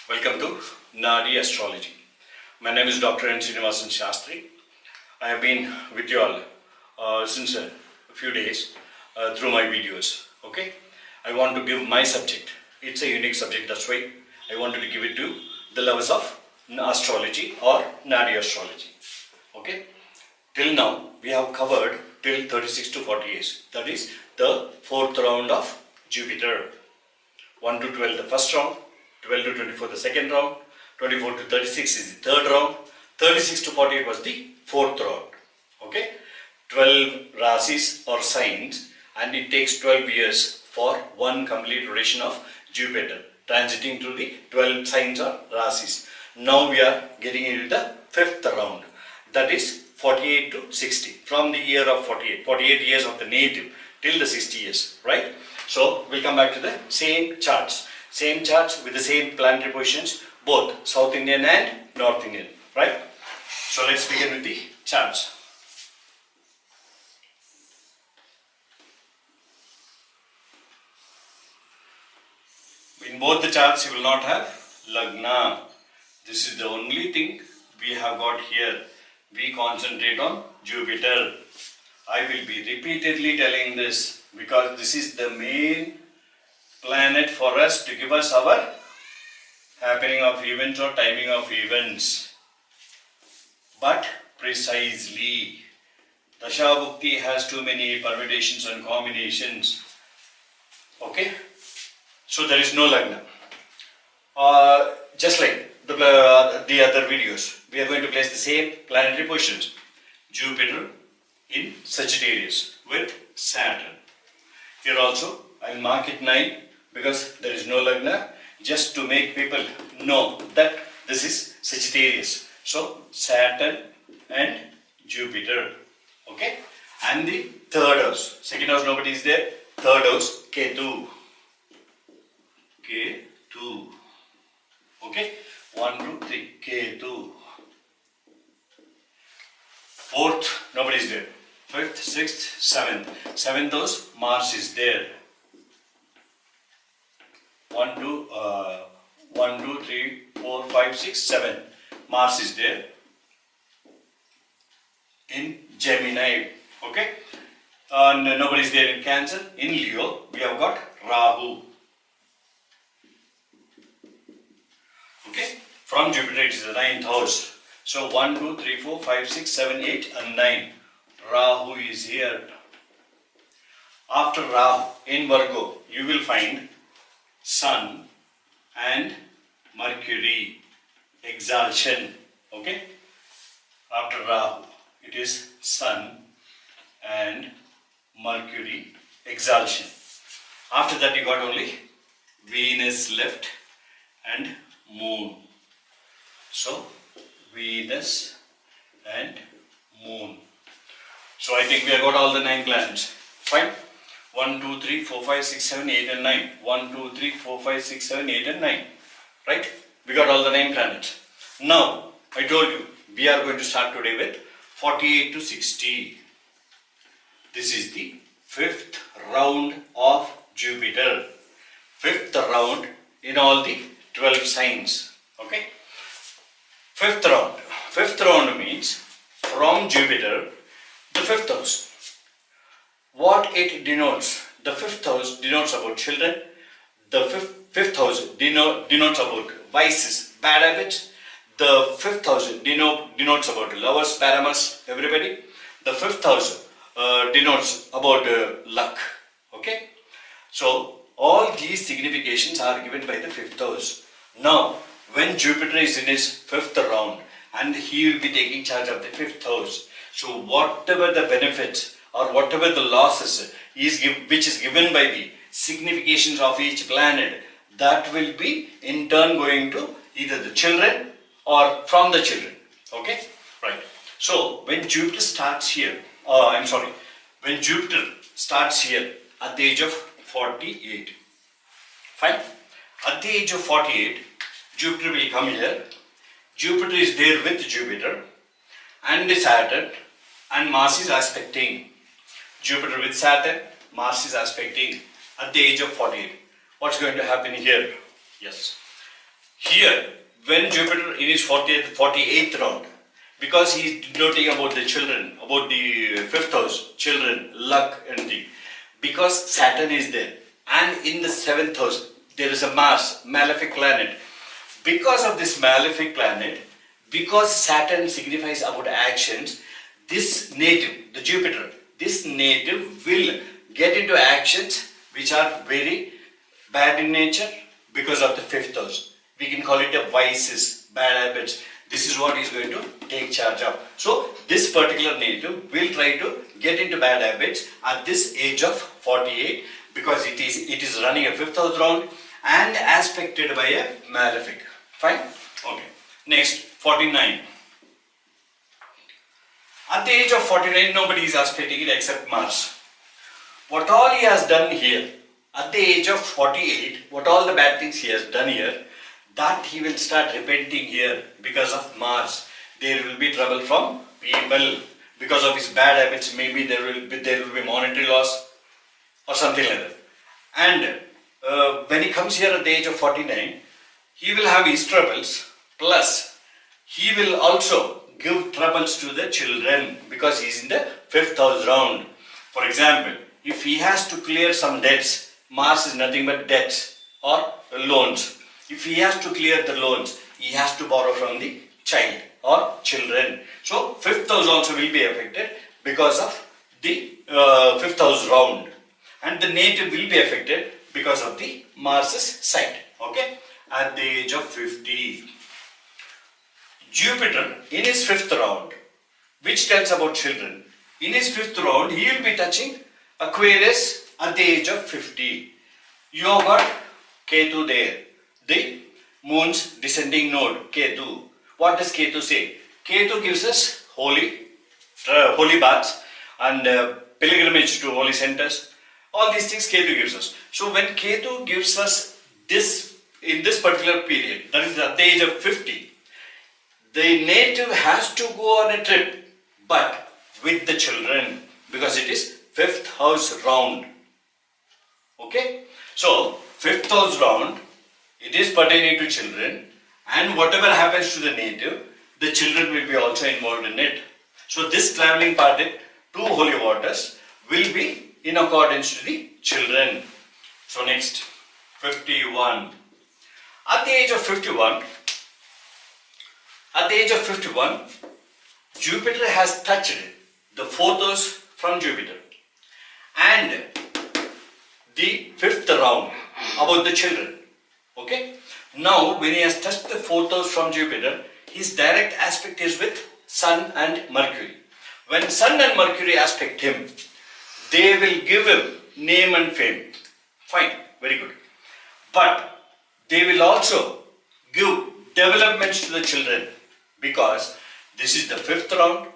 Welcome to Naadi Astrology. My name is Dr. Srinivasan Shastri. I have been with you all since a few days through my videos. Okay, I want to give my subject. It's a unique subject, that's why I wanted to give it to the lovers of astrology or Naadi Astrology. Okay, till now we have covered till 36 to 40 years. That is the fourth round of Jupiter. 1 to 12 the first round, 12 to 24 the second round, 24 to 36 is the third round, 36 to 48 was the fourth round. Okay, 12 raasis or signs, and it takes 12 years for one complete rotation of Jupiter transiting through the 12 signs or raasis. Now we are getting into the fifth round, that is 48 to 60, from the year of 48 years of the native till the 60 years, right? So we'll come back to the same charts with the same planetary positions, both South Indian and North Indian, right? So let's begin with the charts. In both the charts you will not have Lagna. This is the only thing we have got here. We concentrate on Jupiter. I will be repeatedly telling this because this is the main planet for us to give us our happening of events or timing of events. But precisely, Dasha Bhukti has too many permutations and combinations. Okay, so there is no Lagna. Just like the other videos, we are going to place the same planetary positions. Jupiter in Sagittarius with Saturn. Here also I will mark it 9 because there is no Lagna, just to make people know that this is Sagittarius. So Saturn and Jupiter. Okay, and the third house, second house nobody is there, third house Ketu. Ketu. Okay, 1, 2, 3, Ketu. Fourth, nobody is there. Fifth, sixth, seventh. Seventh house, Mars is there. 1, 2, 3, 4, 5, 6, 7. Mars is there in Gemini. Okay, and nobody is there in Cancer. In Leo, we have got Rahu. Okay, from Jupiter it is the 9th house. So 1, 2, 3, 4, 5, 6, 7, 8 and 9. Rahu is here. After Rahu in Virgo, you will find Sun and Mercury, exaltation. Okay, after Rahu it is Sun and Mercury, exaltation. After that you got only Venus left and Moon. So Venus and Moon. So I think we have got all the 9 planets. Fine. 1, 2, 3, 4, 5, 6, 7, 8 and 9. 1, 2, 3, 4, 5, 6, 7, 8 and 9. Right? We got all the 9 planets. Now, I told you, we are going to start today with 48 to 60. This is the 5th round of Jupiter. 5th round in all the 12 signs. Okay? 5th round. 5th round means from Jupiter, the 5th house. What it denotes? The 5th house denotes about children. The 5th house denotes about vices, bad habits. The 5th house denotes about lovers, paramours, everybody. The 5th house denotes about luck. Okay? So all these significations are given by the 5th house. Now, when Jupiter is in his 5th round and he will be taking charge of the 5th house, so whatever the benefits or whatever the losses which is given by the significations of each planet, that will be in turn going to either the children or from the children. Okay, right. So when Jupiter starts here, when Jupiter starts here at the age of 48, fine. At the age of 48, Jupiter will come here. Jupiter is there with Jupiter and Saturn, and Mars is aspecting. Jupiter with Saturn, Mars is aspecting at the age of 48. What's going to happen here? Yes. Here, when Jupiter in his 48th round, because he is denoting about the children, about the fifth house, children, luck and thing, because Saturn is there, and in the seventh house there is a Mars, malefic planet. Because of this malefic planet, because Saturn signifies about actions, this native, the Jupiter, this native will get into actions which are very bad in nature because of the fifth house. We can call it a vices, bad habits. This is what he is going to take charge of. So this particular native will try to get into bad habits at this age of 48 because it is running a fifth house round and aspected by a malefic. Fine? Okay. Next, 49. At the age of 49, nobody is aspecting it except Mars. What all he has done here, at the age of 48, what all the bad things he has done here, that he will start repenting here because of Mars. There will be trouble from people because of his bad habits. Maybe there will be monetary loss or something like that. And when he comes here at the age of 49, he will have his troubles, plus he will also give troubles to the children because he is in the fifth house round. For example, if he has to clear some debts, Mars is nothing but debts or loans. If he has to clear the loans, he has to borrow from the child or children. So fifth house also will be affected because of the fifth house round, and the native will be affected because of the Mars's side. Okay. At the age of 50, Jupiter in his fifth round, which tells about children, in his fifth round he will be touching Aquarius at the age of 50. You have got Ketu there, the moon's descending node, Ketu. What does Ketu say? Ketu gives us holy baths and pilgrimage to holy centers. All these things Ketu gives us. So when Ketu gives us this in this particular period, that is at the age of 50, the native has to go on a trip, but with the children, because it is fifth house round. Okay? So, fifth house round, it is pertaining to children, and whatever happens to the native, the children will be also involved in it. So, this traveling party to holy waters will be in accordance to the children. So, next, 51. At the age of 51, Jupiter has touched the fourth house from Jupiter and the fifth round about the children. Okay. Now, when he has touched the fourth house from Jupiter, his direct aspect is with Sun and Mercury. When Sun and Mercury aspect him, they will give him name and fame. Fine, very good. But they will also give developments to the children because this is the fifth round.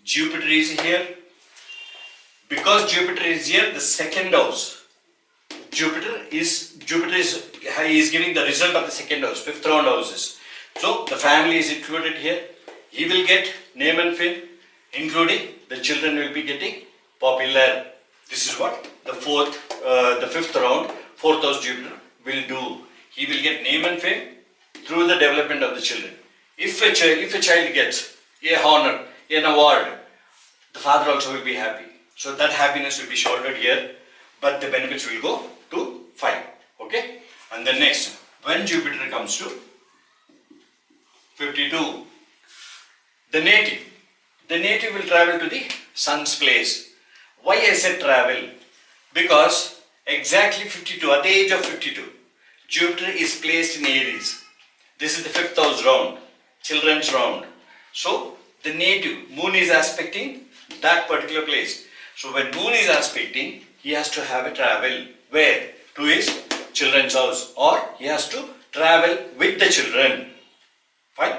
Jupiter is here. Because Jupiter is here, the second house. Jupiter is giving the result of the second house, fifth round houses. So the family is included here. He will get name and fame, including the children will be getting popular. This is what the fifth round, fourth house Jupiter will do. He will get name and fame through the development of the children. If a child gets a honor, an award, the father also will be happy. So that happiness will be shouldered here, but the benefits will go to 5. Okay? And then next, when Jupiter comes to 52, the native will travel to the sun's place. Why I said travel? Because exactly 52, at the age of 52, Jupiter is placed in Aries. This is the fifth house round, children's round. So the native, moon is aspecting that particular place. So when moon is aspecting, he has to have a travel. Where? To his children's house, or he has to travel with the children. Fine?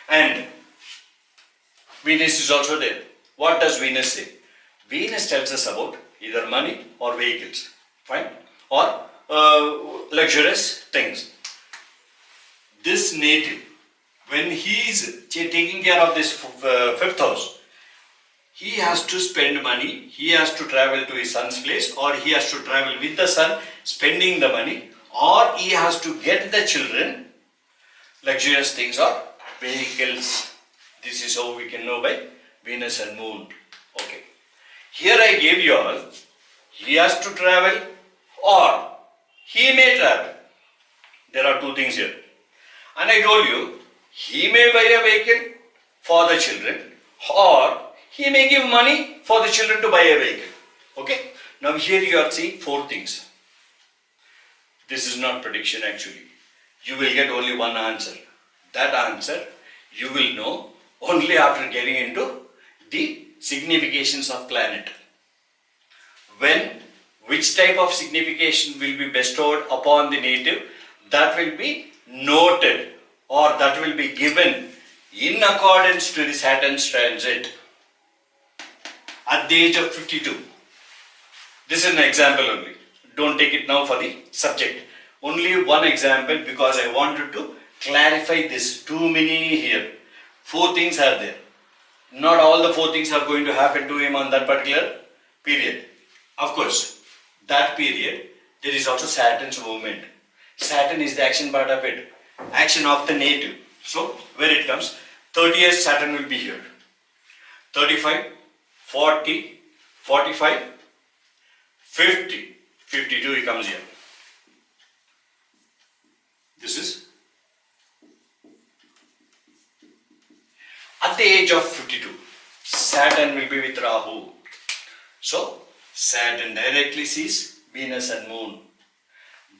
And Venus is also there. What does Venus say? Venus tells us about either money or vehicles. Fine? Or luxurious things. This native, when he is taking care of this fifth house, he has to spend money, he has to travel to his son's place, or he has to travel with the son, spending the money, or he has to get the children luxurious things or vehicles. This is how we can know by Venus and Moon. Okay. Here I gave you all, he has to travel or he may travel. There are two things here. And I told you, he may buy a vehicle for the children or he may give money for the children to buy a vehicle. Okay. Now here you are seeing four things. This is not prediction actually. You will get only one answer. That answer you will know only after getting into the significations of planet. When, which type of signification will be bestowed upon the native, that will be noted or that will be given in accordance to the Saturn's transit at the age of 52. This is an example only. Don't take it now for the subject. Only one example because I wanted to clarify this. Too many here. Four things are there. Not all the four things are going to happen to him on that particular period. Of course, that period there is also Saturn's movement. Saturn is the action part of it. Action of the native. So, where it comes, 30 years Saturn will be here. 35, 40, 45, 50, 52 he comes here. This is at the age of 52. Saturn will be with Rahu. So, Saturn directly sees Venus and Moon.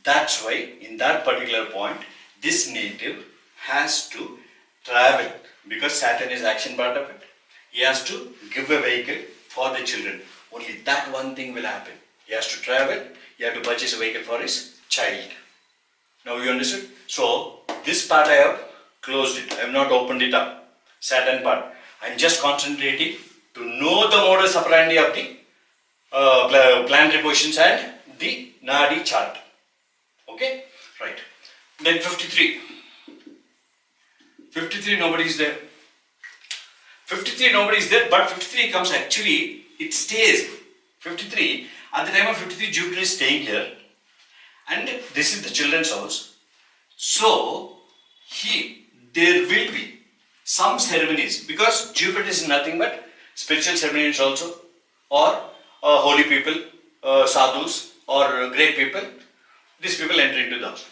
That's why in that particular point, this native has to travel because Saturn is action part of it. He has to give a vehicle for the children. Only that one thing will happen. He has to travel, he has to purchase a vehicle for his child. Now you understood? So, this part I have closed it. I have not opened it up. Saturn part. I am just concentrating to know the modus operandi of the planetary positions and the Nadi chart. Okay? Right. Then 53. 53 nobody is there. 53 nobody is there, but 53 comes actually, it stays. 53, at the time of 53 Jupiter is staying here and this is the children's house. So, there will be some ceremonies because Jupiter is nothing but spiritual ceremonies also or holy people, sadhus or great people. These people enter into the house.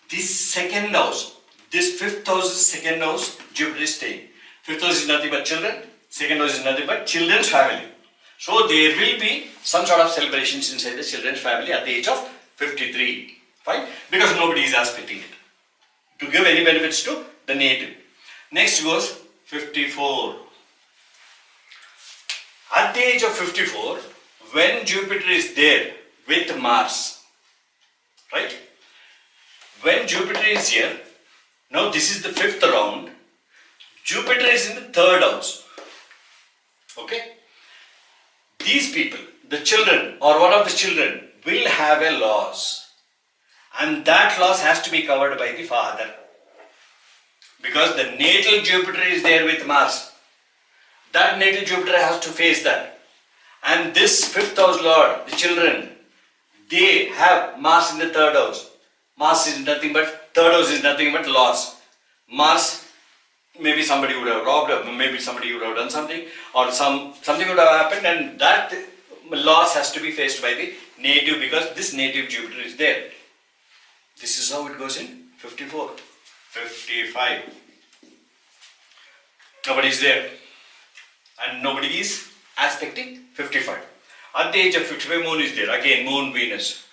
This second house, this fifth house is second house, Jupiter is staying. Fifth house is nothing but children, second house is nothing but children's family. So there will be some sort of celebrations inside the children's family at the age of 53. Fine? Because nobody is aspecting it. To give any benefits to the native. Next goes 54. At the age of 54, when Jupiter is there with Mars, right? When Jupiter is here, now this is the fifth round, Jupiter is in the third house. Okay? These people, the children or one of the children will have a loss. And that loss has to be covered by the father. Because the natal Jupiter is there with Mars. That natal Jupiter has to face that. And this fifth house lord, the children, they have Mars in the third house. Mars is nothing but, third house is nothing but loss. Mars, maybe somebody would have robbed, or maybe somebody would have done something, or something would have happened, and that loss has to be faced by the native because this native Jupiter is there. This is how it goes in 54, 55. Nobody is there. And nobody is aspecting 55. At the age of 55, Moon is there. Again, Moon, Venus.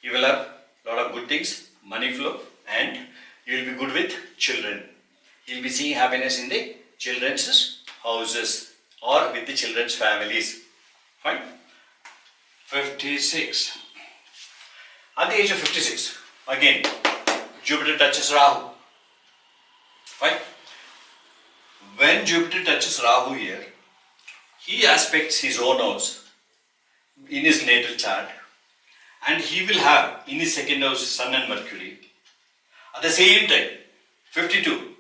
You will have a lot of good things, money flow, and you will be good with children. You will be seeing happiness in the children's houses or with the children's families. Fine? 56. At the age of 56, again, Jupiter touches Rahu. Fine? When Jupiter touches Rahu here, he aspects his own house in his natal chart, and he will have in his second house Sun and Mercury. At the same time, 52,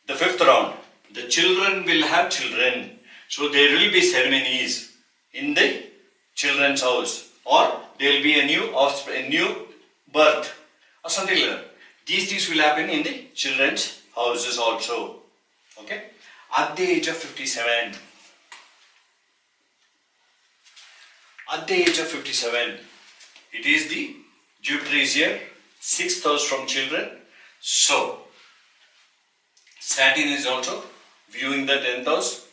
the fifth round, the children will have children. So there will be ceremonies in the children's house, or there will be a new offspring, a new birth, or something like that. These things will happen in the children's houses also. Okay. At the age of 57. At the age of 57, it is the Jupiter is here, 6th house from children. So, Saturn is also viewing the 10th house.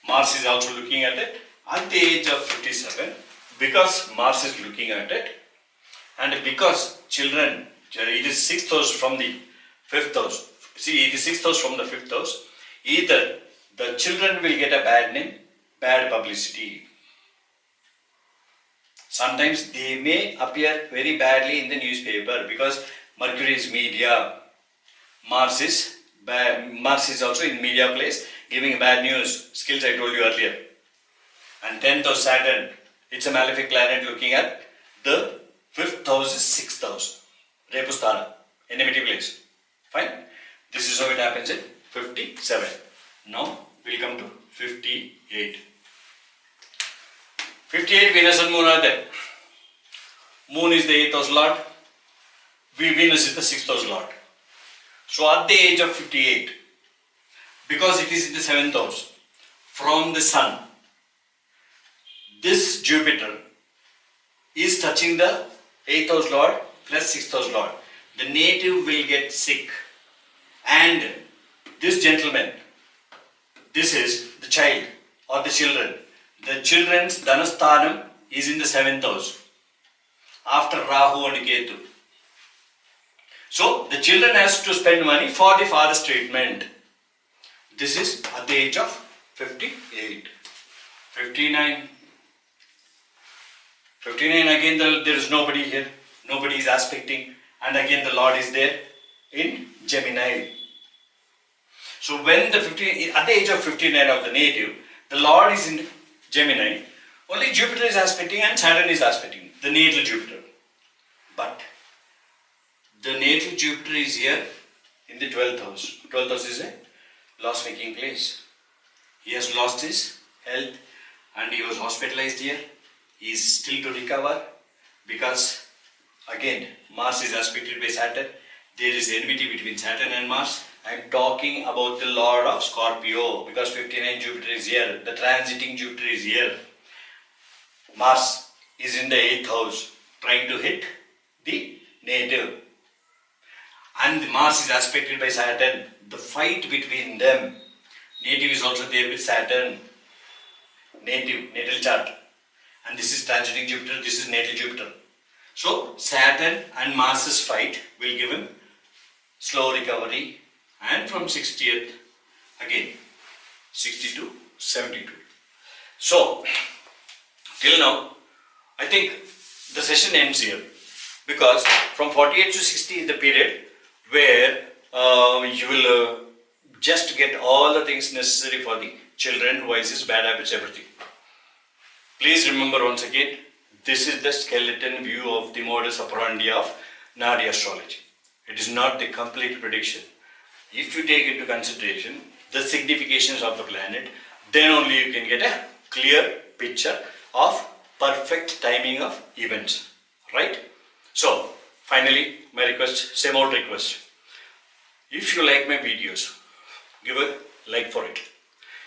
Mars is also looking at it. At the age of 57, because Mars is looking at it, and because children, it is 6th house from the 5th house. See, it is 6th house from the 5th house. Either the children will get a bad name, bad publicity. Sometimes they may appear very badly in the newspaper because Mercury is media. Mars is also in media place, giving bad news. Skills I told you earlier. And 10th house Saturn, it's a malefic planet looking at the 5th house is 6th house. Repusthana, enmity place. Fine. This is how it happens in 57. Now we'll come to 58. 58, Venus and Moon are there. Moon is the 8th house lord. Venus is the 6th house lord. So at the age of 58, because it is in the 7th house, from the Sun, this Jupiter is touching the 8th house lord plus 6th house lord. The native will get sick. And this gentleman, this is the child or the children. The children's Dhanasthanam is in the 7th house after Rahu and Ketu. So the children has to spend money for the father's treatment. This is at the age of 58. 59. 59 again there is nobody here. Nobody is aspecting. And again the Lord is there in Gemini. So when at the age of 59 of the native, the Lord is in Gemini, only Jupiter is aspecting and Saturn is aspecting, the natal Jupiter. But the natal Jupiter is here in the 12th house. 12th house is a loss making place. He has lost his health and he was hospitalized here. He is still to recover because again Mars is aspected by Saturn. There is enmity between Saturn and Mars. I am talking about the Lord of Scorpio because 59 Jupiter is here. The transiting Jupiter is here. Mars is in the 8th house trying to hit the native. And Mars is aspected by Saturn. The fight between them. Native is also there with Saturn. Natal chart. And this is transiting Jupiter, this is natal Jupiter. So Saturn and Mars's fight will give him slow recovery. And from 60th, again, 62, 72. So, till now, I think the session ends here. Because from 48 to 60 is the period where you will just get all the things necessary for the children, vices, bad habits, everything. Please remember once again, this is the skeleton view of the modus operandi of Naadi Astrology. It is not the complete prediction. If you take into consideration the significations of the planet, then only you can get a clear picture of perfect timing of events, right? So, finally, my request, same old request. If you like my videos, give a like for it.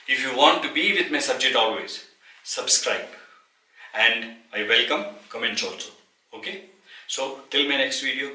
If you want to be with my subject always, subscribe. And I welcome comments also. Okay? So, till my next video.